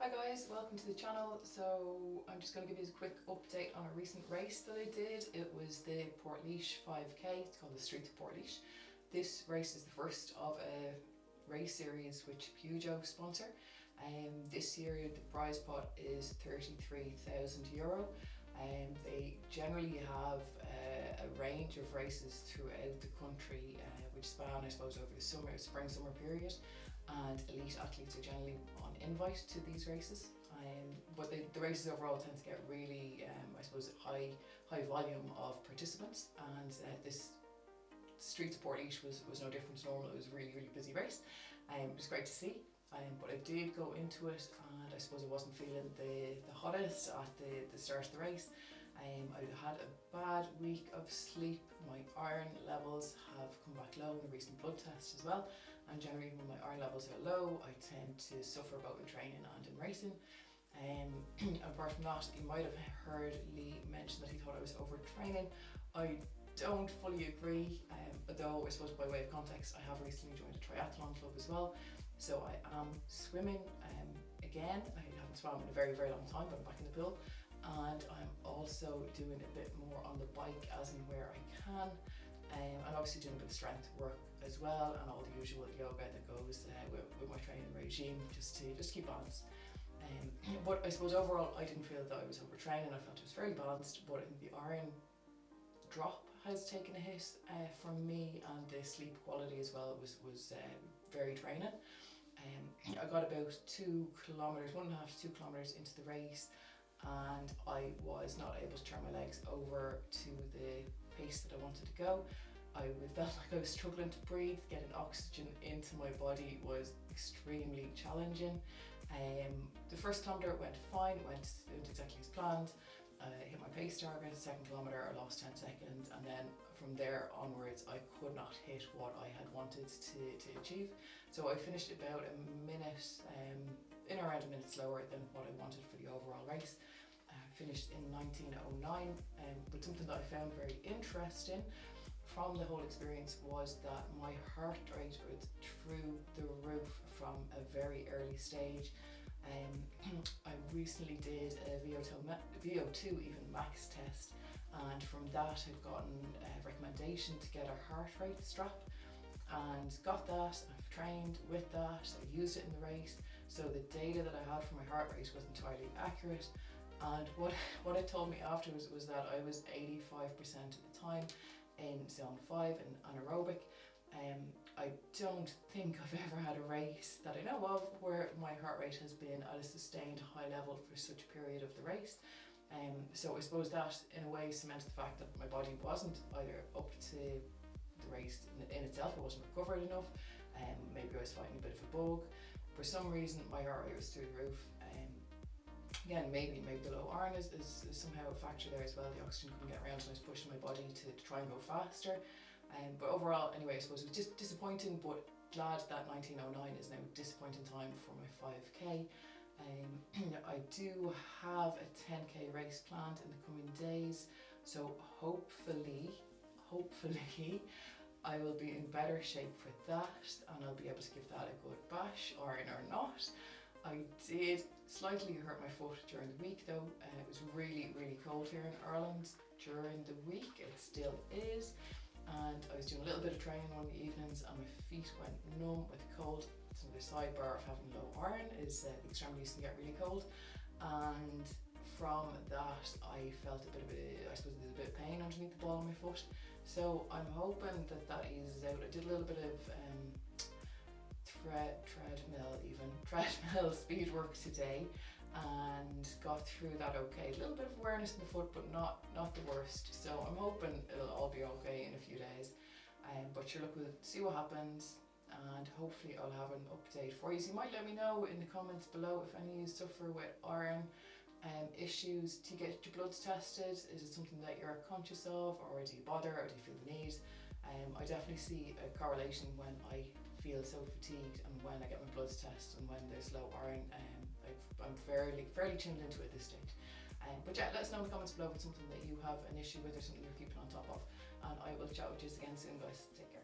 Hi guys, welcome to the channel. So I'm just going to give you a quick update on a recent race that I did. It was the Portlaoise 5k, it's called the Streets of Portlaoise. This race is the first of a race series which Peugot sponsor. This year the prize pot is €33,000. They generally have a range of races throughout the country which span, I suppose, over the spring-summer period, and elite athletes are generally on invite to these races. But the races overall tend to get really, I suppose, high volume of participants, and this Streets of Portlaoise was no different to normal. It was a really busy race. It was great to see. But I did go into it, and I suppose I wasn't feeling the hottest at the start of the race. I had a bad week of sleep. My iron levels have come back low in a recent blood test as well, and generally when my iron levels are low I tend to suffer both in training and in racing. Apart from that, you might have heard Lee mention that he thought I was overtraining. I don't fully agree, though I suppose by way of context I have recently joined a triathlon club as well. So I am swimming again. I haven't swum in a very long time, but I'm back in the pool. And I'm also doing a bit more on the bike as and where I can. And obviously doing a bit of strength work as well, and all the usual yoga that goes with my training regime, just to keep balanced. But I suppose overall I didn't feel that I was overtraining. I felt it was fairly balanced, but I think the iron drop has taken a hit from me, and the sleep quality as well was very draining. I got about 2 kilometers, 1.5 to 2 kilometers into the race, and I was not able to turn my legs over to the pace that I wanted to go. I felt like I was struggling to breathe. Getting oxygen into my body was extremely challenging. The first kilometre went fine, it went exactly as planned. I hit my pace target. Second kilometre I lost 10 seconds, and then from there onwards I could not hit what I had wanted to achieve. So I finished about a minute, in around a minute slower than what I wanted for the overall race. Finished in 19:09, but something that I found very interesting from the whole experience was that my heart rate was through the roof from a very early stage. I recently did a VO2 even max test, and from that I've gotten a recommendation to get a heart rate strap, and got that. I've trained with that, I used it in the race, so the data that I had for my heart rate was entirely accurate. And what it told me afterwards was that I was 85% of the time in zone 5 in anaerobic. I don't think I've ever had a race that I know of where my heart rate has been at a sustained high level for such a period of the race. So I suppose that in a way cemented the fact that my body wasn't either up to the race in itself, I wasn't recovered enough, maybe I was fighting a bit of a bug. For some reason my heart rate was through the roof. Again, maybe the low iron is somehow a factor there as well. The oxygen couldn't get around, and I was pushing my body to try and go faster. But overall, anyway, I suppose it was just disappointing, but glad that 19:09 is now a disappointing time for my 5k. I do have a 10k race planned in the coming days, so hopefully I will be in better shape for that, and I'll be able to give that a good bash, iron or not. I did slightly hurt my foot during the week though. It was really cold here in Ireland during the week. It still is, and I was doing a little bit of training one of the evenings and my feet went numb with the cold. So the sidebar of having low iron is the extremities can get really cold, and from that I felt a bit of I suppose there's a bit of pain underneath the ball of my foot. So I'm hoping that eases out. I did a little bit of treadmill speed work today and got through that okay. A little bit of awareness in the foot, but not the worst. So I'm hoping it'll all be okay in a few days. But sure, look, we'll see what happens, and hopefully I'll have an update for you. So you might let me know in the comments below if any of you suffer with iron issues. Do you get your bloods tested? Is it something that you're conscious of, or do you bother, or do you feel the need? I definitely see a correlation when I feel so fatigued and when I get my bloods tested and when there's low iron. I'm fairly tuned into it at this stage. But yeah, let us know in the comments below if it's something that you have an issue with or something you're keeping on top of, and I will chat with you again soon, guys. Take care.